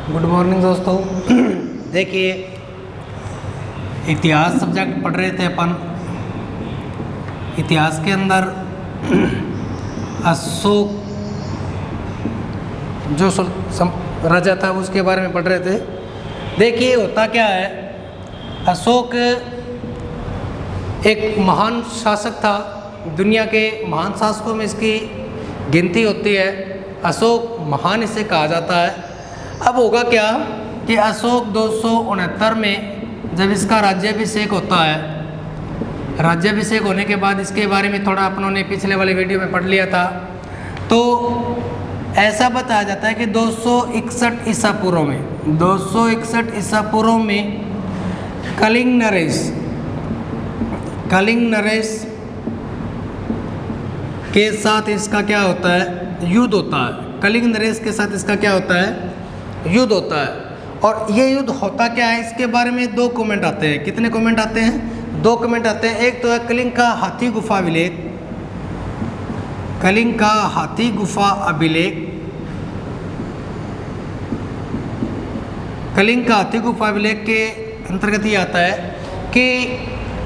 Good morning दोस्तों। देखिए, इतिहास सब्जेक्ट पढ़ रहे थे अपन। इतिहास के अंदर अशोक जो राजा था उसके बारे में पढ़ रहे थे। देखिए होता क्या है, अशोक एक महान शासक था। दुनिया के महान शासकों में इसकी गिनती होती है। अशोक महान इसे कहा जाता है। अब होगा क्या कि अशोक 269 में जब इसका राज्याभिषेक होता है, राज्याभिषेक होने के बाद इसके बारे में थोड़ा अपनों ने पिछले वाले वीडियो में पढ़ लिया था, तो ऐसा बताया जाता है कि 261 ईसा पूर्व में 261 ईसा पूर्व में कलिंग नरेश के साथ इसका क्या होता है, युद्ध होता है। कलिंग नरेश के साथ इसका क्या होता है, युद्ध होता है। और ये युद्ध होता क्या है, इसके बारे में दो कमेंट आते हैं। कितने कमेंट आते हैं? दो कमेंट आते हैं। एक तो है कलिंग का हाथी गुफा अभिलेख, कलिंग का हाथी गुफा अभिलेख, कलिंग का हाथी गुफा अभिलेख के अंतर्गत ये आता है कि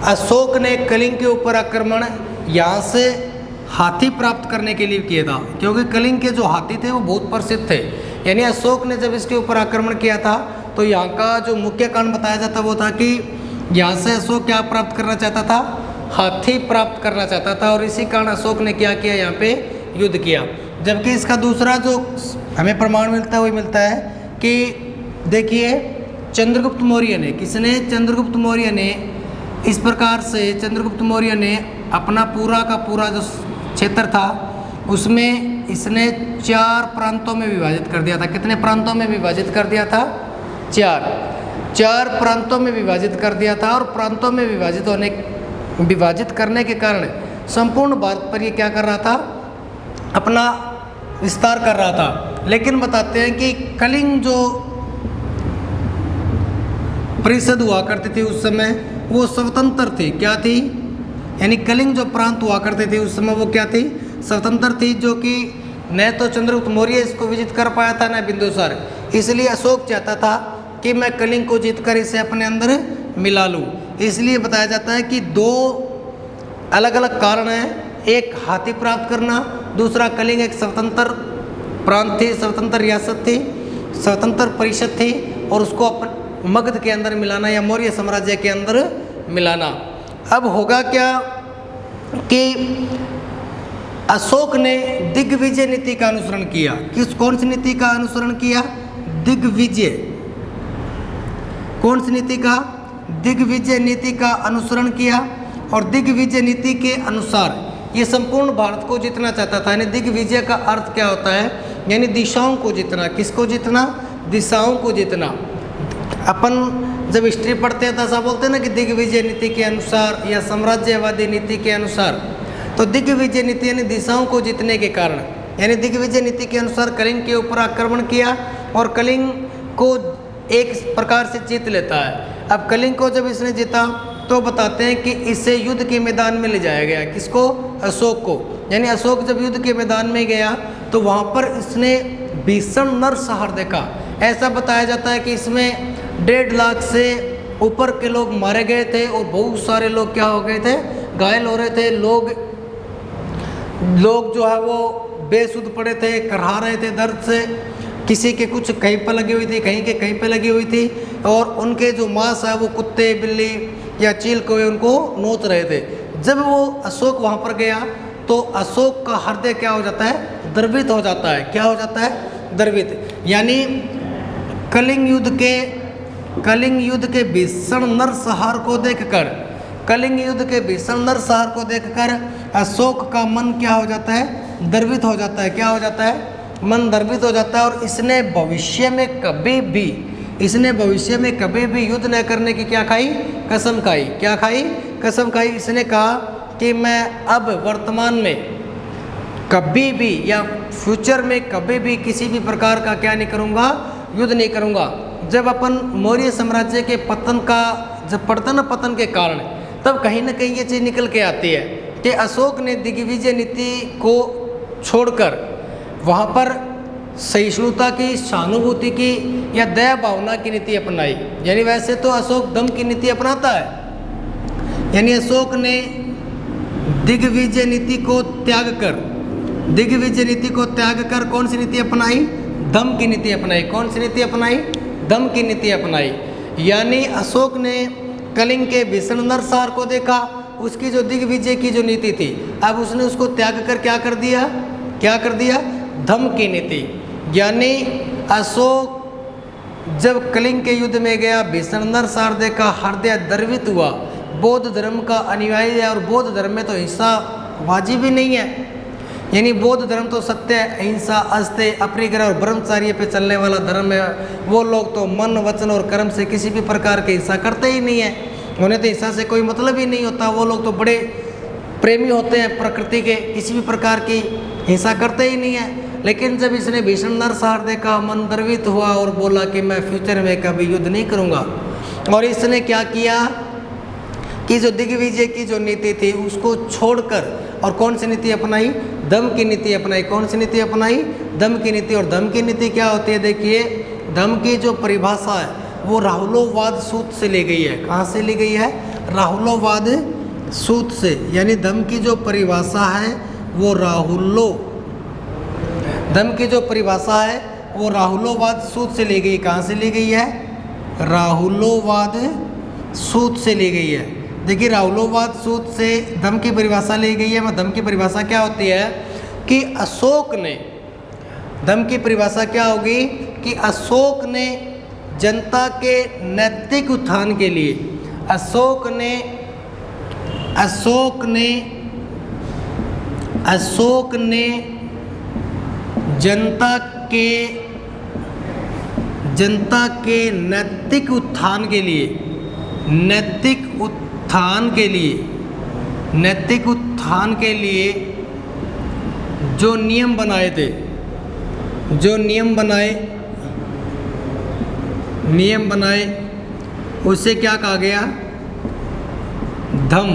अशोक ने कलिंग के ऊपर आक्रमण यहाँ से हाथी प्राप्त करने के लिए किया था, क्योंकि कलिंग के जो हाथी थे वो बहुत प्रसिद्ध थे। यानी अशोक ने जब इसके ऊपर आक्रमण किया था तो यहाँ का जो मुख्य कारण बताया जाता वो था कि यहाँ से अशोक क्या प्राप्त करना चाहता था, हाथी प्राप्त करना चाहता था। और इसी कारण अशोक ने क्या किया, यहाँ पे युद्ध किया। जबकि इसका दूसरा जो हमें प्रमाण मिलता है वो मिलता है कि देखिए, चंद्रगुप्त मौर्य ने, किसने, चंद्रगुप्त मौर्य ने इस प्रकार से, चंद्रगुप्त मौर्य ने अपना पूरा का पूरा जो क्षेत्र था उसमें इसने 4 प्रांतों में विभाजित कर दिया था। कितने प्रांतों में विभाजित कर दिया था? 4 प्रांतों में विभाजित कर दिया था। और प्रांतों में विभाजित करने के कारण संपूर्ण भारत पर ये क्या कर रहा था, अपना विस्तार कर रहा था। लेकिन बताते हैं कि कलिंग जो परिषद हुआ करती थी उस समय वो स्वतंत्र थी। क्या थी? यानी कलिंग जो प्रांत हुआ करते थे उस समय वो क्या थी, स्वतंत्र थी। जो कि न तो चंद्रगुप्त मौर्य इसको विजित कर पाया था, न बिंदुसार। इसलिए अशोक चाहता था कि मैं कलिंग को जीतकर इसे अपने अंदर मिला लूँ। इसलिए बताया जाता है कि 2 अलग अलग कारण हैं। एक हाथी प्राप्त करना, दूसरा कलिंग एक स्वतंत्र प्रांत थी, स्वतंत्र रियासत थी, स्वतंत्र परिषद थी, और उसको अपन मगध के अंदर मिलाना या मौर्य साम्राज्य के अंदर मिलाना। अब होगा क्या कि अशोक ने दिग्विजय नीति का अनुसरण किया। कौन सी नीति का अनुसरण किया? दिग्विजय। कौन सी नीति का? दिग्विजय नीति का अनुसरण किया। और दिग्विजय नीति के अनुसार ये संपूर्ण भारत को जीतना चाहता था। यानी दिग्विजय का अर्थ क्या होता है, यानी दिशाओं को जीतना। किसको जीतना? दिशाओं को जीतना। अपन जब हिस्ट्री पढ़ते हैं तो ऐसा बोलते हैं ना कि दिग्विजय नीति के अनुसार या साम्राज्यवादी नीति के अनुसार। तो दिग्विजय नीति यानी दिशाओं को जीतने के कारण, यानी दिग्विजय नीति के अनुसार कलिंग के ऊपर आक्रमण किया और कलिंग को एक प्रकार से जीत लेता है। अब कलिंग को जब इसने जीता तो बताते हैं कि इसे युद्ध के मैदान में ले जाया गया। किसको? अशोक को। यानी अशोक जब युद्ध के मैदान में गया तो वहाँ पर इसने भीषण नरसंहार देखा। ऐसा बताया जाता है कि इसमें 1.5 लाख से ऊपर के लोग मारे गए थे और बहुत सारे लोग क्या हो गए थे, घायल हो रहे थे। लोग जो है वो बेसुध पड़े थे, करहा रहे थे दर्द से। किसी के कुछ कहीं पर लगी हुई थी, कहीं के कहीं पे लगी हुई थी, और उनके जो मांस है वो कुत्ते, बिल्ली या चील कोई उनको नोच रहे थे। जब वो अशोक वहाँ पर गया तो अशोक का हृदय क्या हो जाता है, द्रवित हो जाता है। क्या हो जाता है? द्रवित। यानी कलिंग युद्ध के भीषण नरसंहार को देखकर, कलिंग युद्ध के भीषण नरसंहार को देखकर अशोक का मन क्या हो जाता है, द्रवित हो जाता है। क्या हो जाता है? मन द्रवित हो जाता है। और इसने भविष्य में कभी भी युद्ध न करने की क्या खाई, कसम खाई। क्या खाई? कसम खाई। इसने कहा कि मैं अब वर्तमान में कभी भी या फ्यूचर में कभी भी किसी भी प्रकार का क्या नहीं करूँगा, युद्ध नहीं करूँगा। जब अपन मौर्य साम्राज्य के पतन का जब पड़ता ना, पतन के कारण, तब कहीं ना कहीं ये चीज़ निकल के आती है कि अशोक ने दिग्विजय नीति को छोड़कर वहाँ पर सहिष्णुता की, सहानुभूति की या दया भावना की नीति अपनाई। यानी वैसे तो अशोक दम की नीति अपनाता है, यानी अशोक ने दिग्विजय नीति को त्याग कर कौन सी नीति अपनाई? दम की नीति अपनाई। कौन सी नीति अपनाई? दम की नीति अपनाई। यानी अशोक ने कलिंग के भीषण नरसंहार को देखा, उसकी जो दिग्विजय की जो नीति थी, अब उसने उसको त्याग कर क्या कर दिया? धम की नीति। यानी अशोक जब कलिंग के युद्ध में गया, भीषण नरसंहार देखा, हृदय द्रवित हुआ, बौद्ध धर्म का अनुयायी है और बौद्ध धर्म में तो हिंसा वाजिब ही नहीं है। यानी बौद्ध धर्म तो सत्य, अहिंसा, अस्तेय, अपरिग्रह और ब्रह्मचर्य पे चलने वाला धर्म है। वो लोग तो मन, वचन और कर्म से किसी भी प्रकार की हिंसा करते ही नहीं है, उन्हें तो हिंसा से कोई मतलब ही नहीं होता। वो लोग तो बड़े प्रेमी होते हैं प्रकृति के, किसी भी प्रकार की हिंसा करते ही नहीं है। लेकिन जब इसने भीषण नरसंहार देखा, मन द्रवित हुआ और बोला कि मैं फ्यूचर में कभी युद्ध नहीं करूँगा। और इसने क्या किया कि जो दिग्विजय की जो नीति थी उसको छोड़कर और कौन सी नीति अपनाई? दम की नीति अपनाई। कौन सी नीति अपनाई? दम की नीति। और दम की नीति क्या होती है? देखिए, दम की जो परिभाषा है वो राहुलोवाद सूत्र से ली गई है। कहाँ से ली गई है? राहुलोवाद सूत्र से। यानी दम की जो परिभाषा है वो राहुलोवाद सूत्र से ली गई। कहाँ से ली गई है? राहुलोवाद सूत्र से ली गई है। देखिए, राहुलोवाद सूत्र से दम की परिभाषा ली गई है। मैं दम की परिभाषा क्या होती है कि अशोक ने, दम की परिभाषा क्या होगी कि अशोक ने जनता के नैतिक उत्थान के लिए, अशोक ने जनता के नैतिक उत्थान के लिए जो नियम बनाए उसे क्या कहा गया? धम।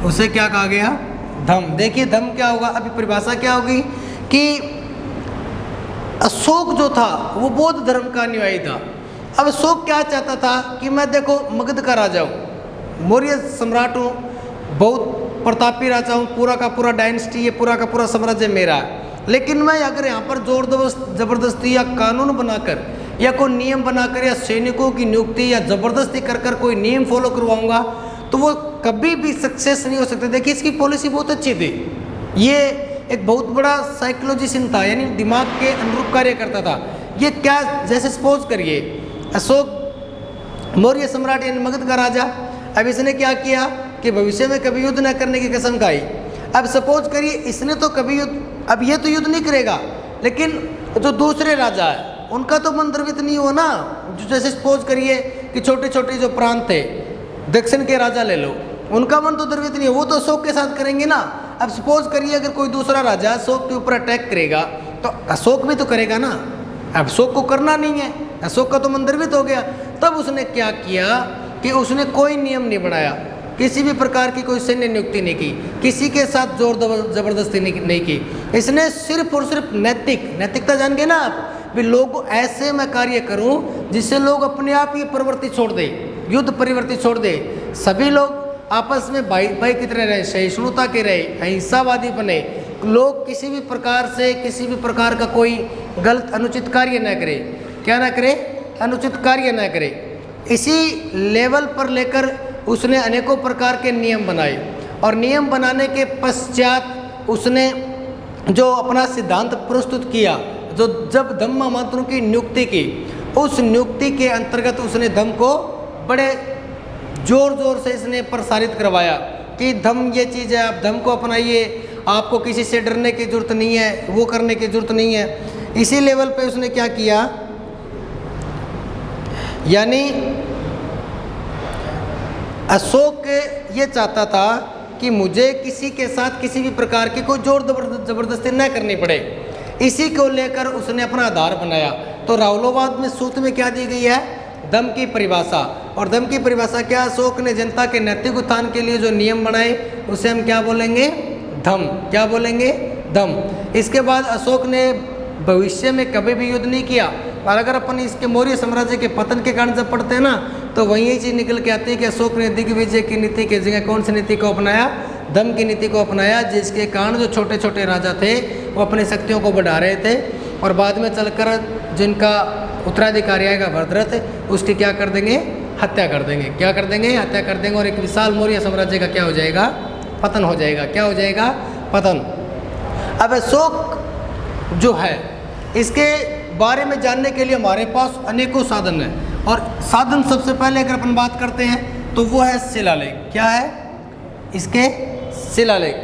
उसे क्या कहा गया? धम। देखिए, धम क्या होगा? अभी परिभाषा क्या होगी कि अशोक जो था वो बौद्ध धर्म का अनुयायी था। अब अशोक क्या चाहता था कि मैं देखो मगध का राजा हूँ, मौर्य सम्राट हूँ, बहुत प्रतापी राजा हूँ, पूरा का पूरा डायनेस्टी है, पूरा का पूरा साम्राज्य मेरा है। लेकिन मैं अगर यहाँ पर जोर जबरदस्ती या कानून बनाकर या कोई नियम बनाकर या सैनिकों की नियुक्ति या जबरदस्ती कर कोई नियम फॉलो करवाऊंगा तो वो कभी भी सक्सेस नहीं हो सकते। देखिए, इसकी पॉलिसी बहुत अच्छी थी। ये एक बहुत बड़ा साइकोलॉजिस्ट था, यानी दिमाग के अनुरूप कार्य करता था। ये क्या, जैसे सपोज करिए अशोक मौर्य सम्राट यानी मगध का राजा, अब इसने क्या किया कि भविष्य में कभी युद्ध न करने की कसम खाई। अब सपोज करिए इसने तो कभी युद्ध, अब ये तो युद्ध नहीं करेगा, लेकिन जो दूसरे राजा है उनका तो मन द्रवित नहीं हुआ ना। जैसे सपोज करिए कि छोटे छोटे जो प्रांत थे, दक्षिण के राजा ले लो, उनका मन तो द्रवित नहीं है, वो तो अशोक के साथ करेंगे ना। अब सपोज करिए अगर कोई दूसरा राजा अशोक के ऊपर अटैक करेगा तो अशोक भी तो करेगा ना। अब अशोक को करना नहीं है, अशोक का तो मन द्रवित हो गया। तब उसने क्या किया कि उसने कोई नियम नहीं बनाया, किसी भी प्रकार की कोई सैन्य नियुक्ति नहीं की, किसी के साथ जोर जबरदस्ती नहीं की। इसने सिर्फ और सिर्फ नैतिकता जान गए ना आप, भी लोग ऐसे मैं कार्य करूं जिससे लोग अपने आप ही प्रवृत्ति छोड़ दे, युद्ध प्रवृत्ति छोड़ दे, सभी लोग आपस में भाई की तरह रहे, सहिष्णुता के रहे, अहिंसावादी बने, लोग किसी भी प्रकार से किसी भी प्रकार का कोई गलत अनुचित कार्य न करे। क्या ना करे? अनुचित कार्य न करे। इसी लेवल पर लेकर उसने अनेकों प्रकार के नियम बनाए और नियम बनाने के पश्चात उसने जो अपना सिद्धांत प्रस्तुत किया, जो जब धम्म मंत्रों की नियुक्ति की, उस नियुक्ति के अंतर्गत उसने धम्म को बड़े जोर से इसने प्रसारित करवाया कि धम्म ये चीज़ है, आप धम्म को अपनाइए, आपको किसी से डरने की जरूरत नहीं है, वो करने की जरूरत नहीं है। इसी लेवल पे उसने क्या किया, यानी अशोक ये चाहता था कि मुझे किसी के साथ किसी भी प्रकार की कोई जोर जबरदस्ती न करनी पड़े। इसी को लेकर उसने अपना आधार बनाया। तो राहुलोवाद में सूत्र में क्या दी गई है? धम्म की परिभाषा। और धम्म की परिभाषा क्या? अशोक ने जनता के नैतिक उत्थान के लिए जो नियम बनाए उसे हम क्या बोलेंगे? धम्म। क्या बोलेंगे? धम्म। इसके बाद अशोक ने भविष्य में कभी भी युद्ध नहीं किया। और अगर अपन इसके मौर्य साम्राज्य के पतन के कारण जब पढ़ते हैं ना, तो वही चीज़ निकल के आती है कि अशोक ने दिग्विजय की नीति की जगह कौन सी नीति को अपनाया, दम की नीति को अपनाया, जिसके कारण जो छोटे छोटे राजा थे वो अपनी शक्तियों को बढ़ा रहे थे, और बाद में चलकर जिनका उत्तराधिकारी आएगा भरतरथ, उसकी क्या कर देंगे, हत्या कर देंगे। क्या कर देंगे, हत्या कर देंगे, और एक विशाल मौर्य साम्राज्य का क्या हो जाएगा, पतन हो जाएगा। क्या हो जाएगा, पतन। अब अशोक जो है, इसके बारे में जानने के लिए हमारे पास अनेकों साधन हैं, और साधन सबसे पहले अगर अपन बात करते हैं तो वो है शिलालेख। क्या है, इसके शिलालेख।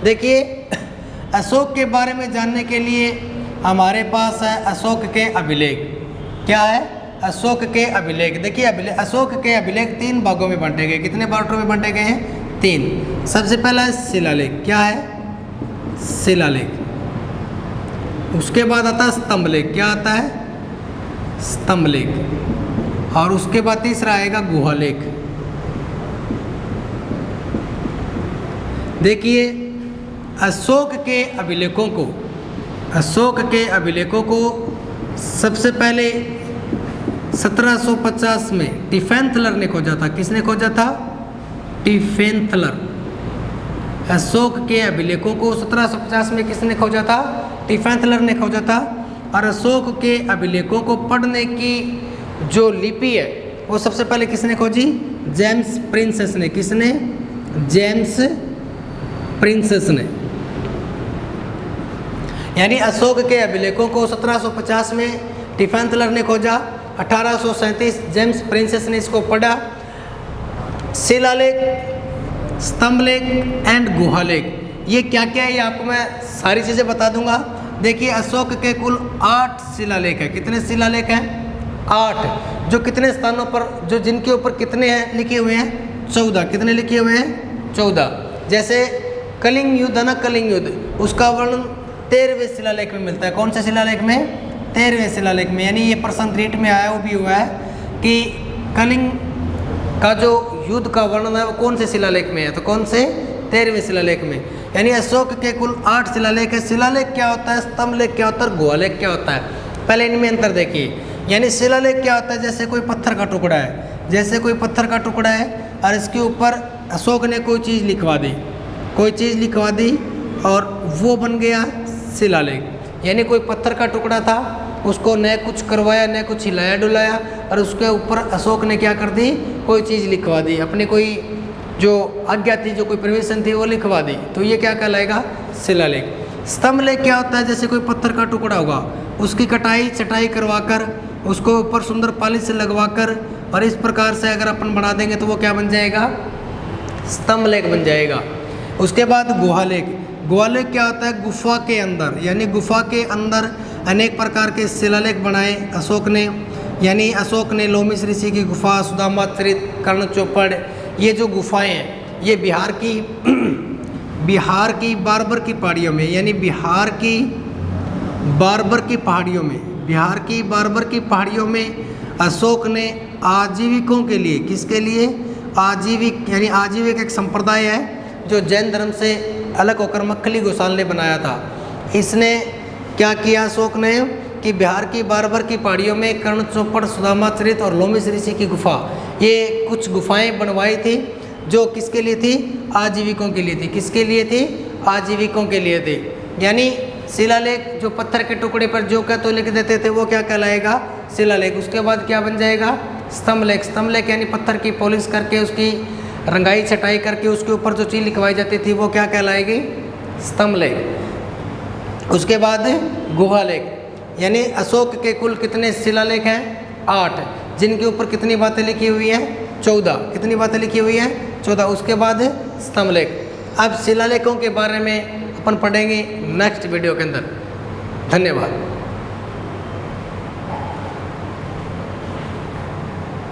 देखिए, अशोक के बारे में जानने के लिए हमारे पास है अशोक के अभिलेख। क्या है, अशोक के अभिलेख। देखिए, अशोक के अभिलेख 3 भागों में बांटे गए। कितने पार्टों में बांटे गए हैं, 3। सबसे पहला है शिलालेख। क्या है, शिलालेख। उसके बाद आता है स्तंभलेख। क्या आता है, स्तंभलेख। और उसके बाद तीसरा आएगा गुहालेख। देखिए, अशोक के अभिलेखों को सबसे पहले 1750 में टिफेंथलर ने खोजा था। किसने खोजा था, टिफेंथलर। अशोक के अभिलेखों को 1750 में किसने खोजा था, टिफेंथलर ने खोजा था। और अशोक के अभिलेखों को पढ़ने की जो लिपि है वो सबसे पहले किसने खोजी, जेम्स प्रिंसेस ने। किसने, जेम्स प्रिंसेस ने। यानी अशोक के अभिलेखों को 1750 में टिफेंथलर ने खोजा, 1837 जेम्स प्रिंसेस ने इसको पढ़ा। शिलालेख, स्तंभलेख एंड गुहालेख, ये क्या क्या है, ये आपको मैं सारी चीज़ें बता दूंगा। देखिए, अशोक के कुल 8 शिलालेख हैं। कितने शिलालेख हैं, 8। जो कितने स्थानों पर, जो जिनके ऊपर कितने हैं लिखे हुए हैं, 14। कितने लिखे हुए हैं, 14। जैसे कलिंग युद्ध है ना, कलिंग युद्ध, उसका वर्णन 13वें शिलालेख में मिलता है। कौन से शिलालेख में, 13वें शिलालेख में। यानी ये प्रश्न रीट में आया, वो भी हुआ है कि कलिंग का जो युद्ध का वर्णन है वो कौन से शिलालेख में है, तो कौन से, 13वें शिलालेख में। यानी अशोक के कुल 8 शिलालेख है। शिलालेख क्या होता है, स्तंभलेख क्या होता है, गुहालेख क्या होता है, पहले इनमें अंतर देखिए। यानी शिलालेख क्या होता है, जैसे कोई पत्थर का टुकड़ा है, जैसे कोई पत्थर का टुकड़ा है और इसके ऊपर अशोक ने कोई चीज़ लिखवा दी, कोई चीज़ लिखवा दी और वो बन गया शिलालेख। यानी कोई पत्थर का टुकड़ा था, उसको न कुछ करवाया न कुछ हिलाया डुलाया, और उसके ऊपर अशोक ने क्या कर दी, कोई चीज़ लिखवा दी, अपनी कोई जो आज्ञा थी, जो कोई परमिशन थी वो लिखवा दी, तो ये क्या कहलाएगा, शिलालेख। स्तंभलेख क्या होता है, जैसे कोई पत्थर का टुकड़ा होगा, उसकी कटाई चटाई करवाकर, उसको ऊपर सुंदर पालिश लगवाकर, और इस प्रकार से अगर अपन बना देंगे तो वो क्या बन जाएगा, स्तंभलेख बन जाएगा। उसके बाद गुहालेख। गुहालेख क्या होता है, गुफा के अंदर, यानी गुफा के अंदर अनेक प्रकार के शिलालेख बनाए अशोक ने। यानी अशोक ने लोमिस ऋषि की गुफा, सुदामा चरित, कर्ण चौपड़, ये जो गुफाएं हैं ये बिहार की बारबर की पहाड़ियों में, यानी बिहार की बारबर की पहाड़ियों में अशोक ने आजीविकों के लिए, किसके लिए, आजीविक, यानी आजीविक एक संप्रदाय है जो जैन धर्म से अलग होकर मक्खली गोसाल ने बनाया था। इसने क्या किया अशोक ने कि बिहार की बारबर की पहाड़ियों में कर्ण चौपड़, सुदामा चरित और लोमिस ऋषि की गुफा, ये कुछ गुफाएं बनवाई थी जो किसके लिए थी, आजीविकों के लिए थी। किसके लिए थी, आजीविकों के लिए थी। यानी शिलालेख जो पत्थर के टुकड़े पर जो क्या तो लिख देते थे वो क्या कहलाएगा, शिलालेख। उसके बाद क्या बन जाएगा, स्तंभलेख। स्तंभलेख यानी पत्थर की पॉलिश करके, उसकी रंगाई छटाई करके उसके ऊपर जो चीज़ लिखवाई जाती थी वो क्या कहलाएगी, स्तंभलेख। उसके बाद गुहालेख, यानी अशोक के कुल कितने शिलालेख हैं, 8, जिनके ऊपर कितनी बातें लिखी हुई हैं, 14। कितनी बातें लिखी हुई हैं, 14। उसके बाद स्तंभलेख। अब शिलालेखों के बारे में अपन पढ़ेंगे नेक्स्ट वीडियो के अंदर। धन्यवाद।